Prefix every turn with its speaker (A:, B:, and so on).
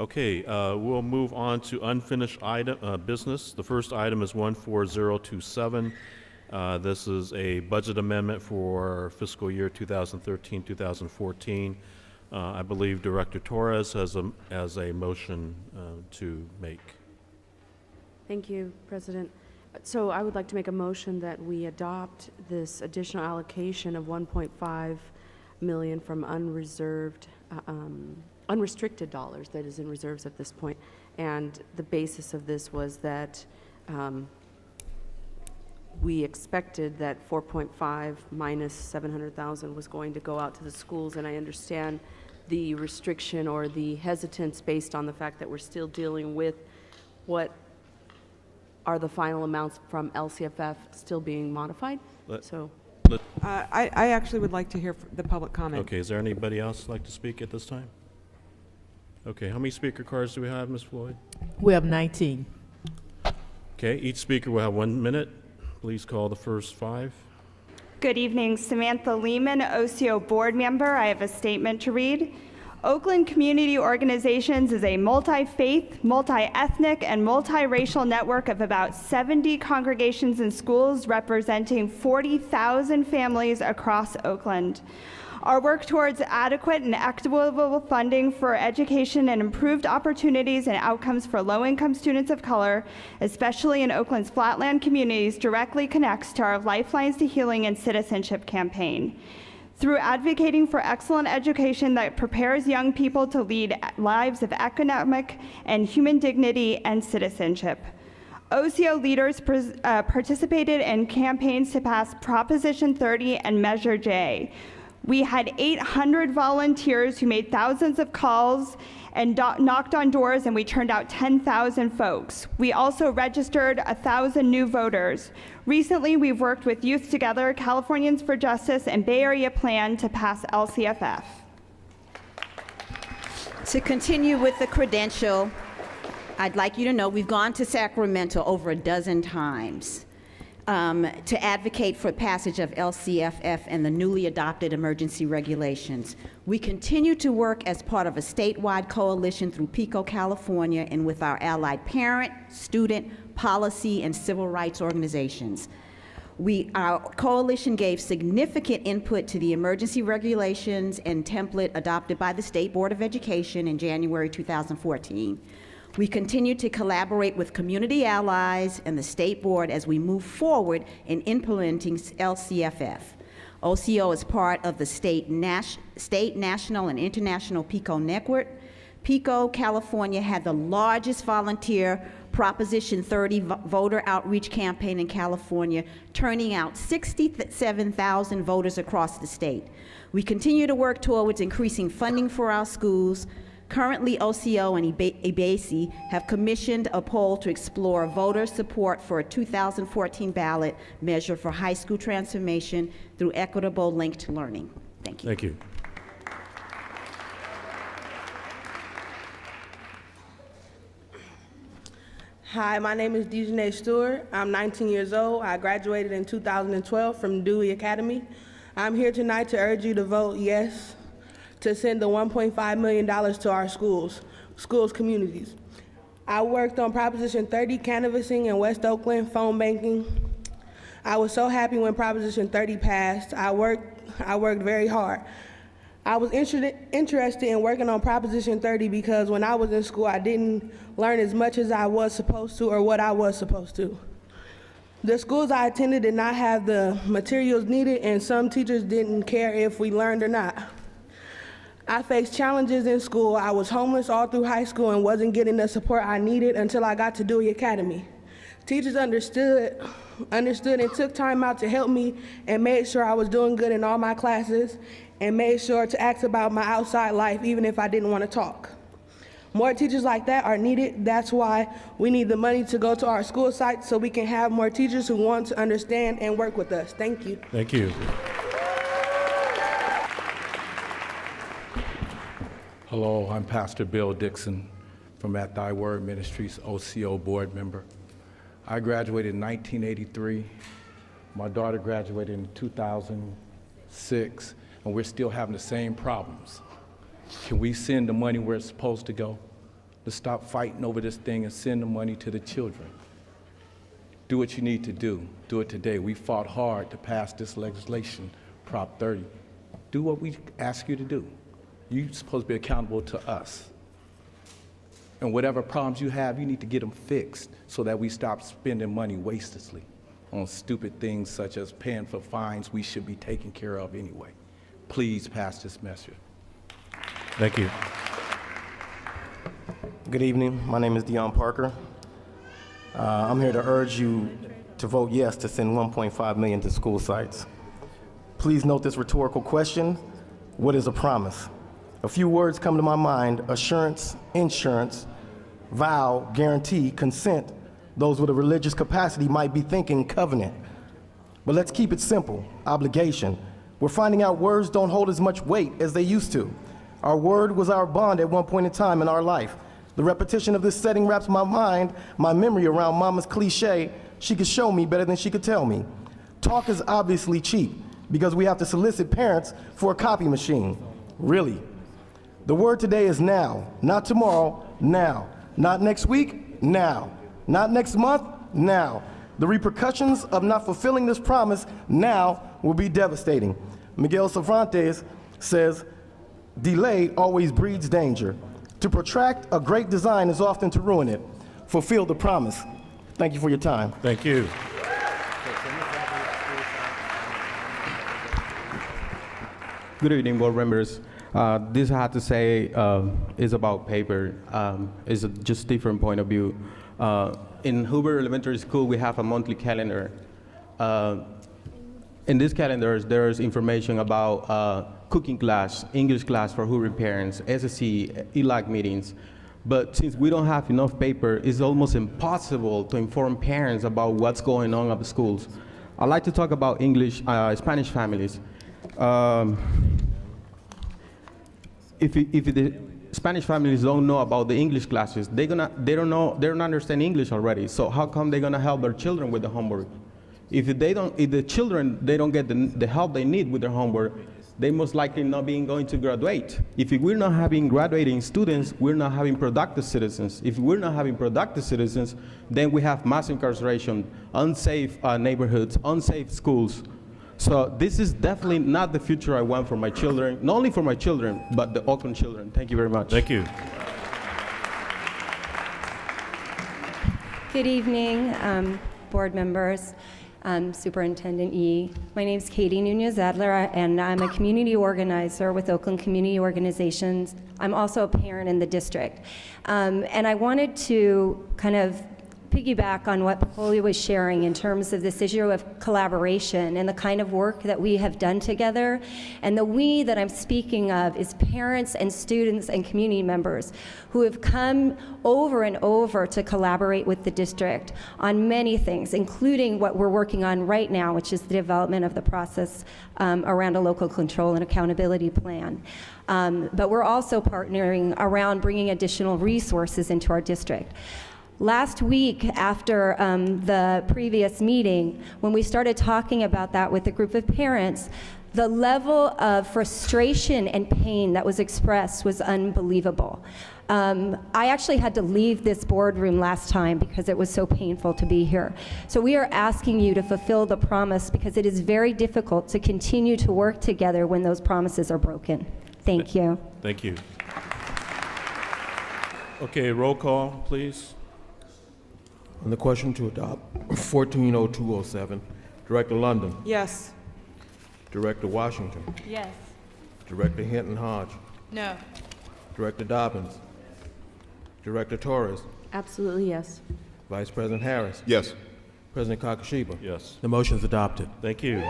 A: Okay, we'll move on to unfinished item, business. The first item is 14027. This is a budget amendment for fiscal year 2013-2014. I believe Director Torres has a motion to make.
B: Thank you, President. So I would like to make a motion that we adopt this additional allocation of 1.5 million from unrestricted dollars that is in reserves at this point. And the basis of this was that we expected that 4.5 minus 700,000 was going to go out to the schools, and I understand the restriction or the hesitance based on the fact that we're still dealing with what are the final amounts from LCFF still being modified.
C: I actually would like to hear the public comment.
A: Okay, is there anybody else like to speak at this time? Okay, how many speaker cards do we have, Ms. Floyd?
D: We have 19.
A: Okay, each speaker will have 1 minute. Please call the first 5.
E: Good evening, Samantha Lehman, OCO board member. I have a statement to read. Oakland Community Organizations is a multi-faith, multi-ethnic, and multi-racial network of about 70 congregations and schools representing 40,000 families across Oakland. Our work towards adequate and equitable funding for education and improved opportunities and outcomes for low-income students of color, especially in Oakland's flatland communities, directly connects to our Lifelines to Healing and Citizenship campaign. Through advocating for excellent education that prepares young people to lead lives of economic and human dignity and citizenship. OCO leaders participated in campaigns to pass Proposition 30 and Measure J. We had 800 volunteers who made thousands of calls and knocked on doors, and we turned out 10,000 folks. We also registered 1,000 new voters. Recently, we've worked with Youth Together, Californians for Justice, and Bay Area Plan to pass LCFF.
F: To continue with the credential, I'd like you to know we've gone to Sacramento over a dozen times to advocate for passage of LCFF and the newly adopted emergency regulations. We continue to work as part of a statewide coalition through PICO, California, and with our allied parent, student, policy, and civil rights organizations. Our coalition gave significant input to the emergency regulations and template adopted by the State Board of Education in January 2014. We continue to collaborate with community allies and the State Board as we move forward in implementing LCFF. OCO is part of the state, national, and international PICO network. PICO, California had the largest volunteer Proposition 30 voter outreach campaign in California, turning out 67,000 voters across the state. We continue to work towards increasing funding for our schools. Currently, OCO and EBASI have commissioned a poll to explore voter support for a 2014 ballot measure for high school transformation through equitable linked learning. Thank you.
A: Thank you.
G: Hi, my name is Deon Stewart. I'm 19 years old. I graduated in 2012 from Dewey Academy. I'm here tonight to urge you to vote yes to send the $1.5 million to our schools, communities. I worked on Proposition 30 canvassing in West Oakland, phone banking. I was so happy when Proposition 30 passed. I worked very hard. I was interested in working on Proposition 30 because when I was in school, I didn't learn as much as I was supposed to or what I was supposed to. The schools I attended did not have the materials needed, and some teachers didn't care if we learned or not. I faced challenges in school. I was homeless all through high school and wasn't getting the support I needed until I got to Dewey Academy. Teachers understood and took time out to help me and made sure I was doing good in all my classes and made sure to ask about my outside life even if I didn't want to talk. More teachers like that are needed. That's why we need the money to go to our school sites so we can have more teachers who want to understand and work with us. Thank you.
A: Thank you.
H: Hello, I'm Pastor Bill Dixon from At Thy Word Ministries, OCO board member. I graduated in 1983. My daughter graduated in 2006, and we're still having the same problems. Can we send the money where it's supposed to go? to stop fighting over this thing and send the money to the children. Do what you need to do. Do it today. We fought hard to pass this legislation, Prop 30. Do what we ask you to do. You're supposed to be accountable to us. And whatever problems you have, you need to get them fixed so that we stop spending money wastelessly on stupid things such as paying for fines we should be taken care of anyway. Please pass this measure.
A: Thank you.
D: Good evening. My name is Deon Parker. I'm here to urge you to vote yes to send $1.5 million to school sites. Please note this rhetorical question: what is a promise? A few words come to my mind: assurance, insurance, vow, guarantee, consent. Those with a religious capacity might be thinking covenant. But let's keep it simple: obligation. We're finding out words don't hold as much weight as they used to. Our word was our bond at one point in time in our life. The repetition of this setting wraps my memory around Mama's cliche: she could show me better than she could tell me. Talk is obviously cheap because we have to solicit parents for a copy machine. Really. The word today is now, not tomorrow, now. Not next week, now. Not next month, now. The repercussions of not fulfilling this promise now will be devastating. Miguel Cervantes says, delay always breeds danger. To protract a great design is often to ruin it. Fulfill the promise. Thank you for your time.
A: Thank you.
I: Good evening, board members. This I have to say is about paper. It's just different point of view. In Hoover Elementary School, we have a monthly calendar. In this calendar, there's information about cooking class, English class for Hoover parents, SSC, ELAC meetings. But since we don't have enough paper, it's almost impossible to inform parents about what's going on at the schools. I'd like to talk about Spanish families. If the Spanish families don't know about the English classes, they don't understand English already. So how come they're gonna help their children with the homework? If the children don't get the help they need with their homework, they most likely not going to graduate. If we're not having graduating students, we're not having productive citizens. If we're not having productive citizens, then we have mass incarceration, unsafe neighborhoods, unsafe schools. So this is definitely not the future I want for my children, not only for my children, but the Oakland children. Thank you very much.
A: Thank you.
J: Good evening, board members, Superintendent Yee. My name is Katie Nunez Adler, and I'm a community organizer with Oakland Community Organizations. I'm also a parent in the district. And I wanted to kind of piggyback on what Pacolia was sharing in terms of this issue of collaboration and the kind of work that we have done together. And the we that I'm speaking of is parents and students and community members who have come over and over to collaborate with the district on many things, including what we're working on right now, which is the development of the process around a local control and accountability plan. But we're also partnering around bringing additional resources into our district. Last week, after the previous meeting, when we started talking about that with a group of parents, the level of frustration and pain that was expressed was unbelievable. I actually had to leave this boardroom last time because it was so painful to be here. So we are asking you to fulfill the promise because it is very difficult to continue to work together when those promises are broken. Thank you.
A: Thank you. Okay, roll call, please.
K: On the question to adopt 140207, Director London,
C: Yes.
K: Director Washington,
E: Yes.
K: Director Hinton Hodge,
C: No.
K: Director Dobbins, Director Torres,
B: Absolutely yes.
K: Vice President Harris,
L: Yes.
K: President Kakashiba.
A: Yes.
K: The motion is adopted.
A: Thank you.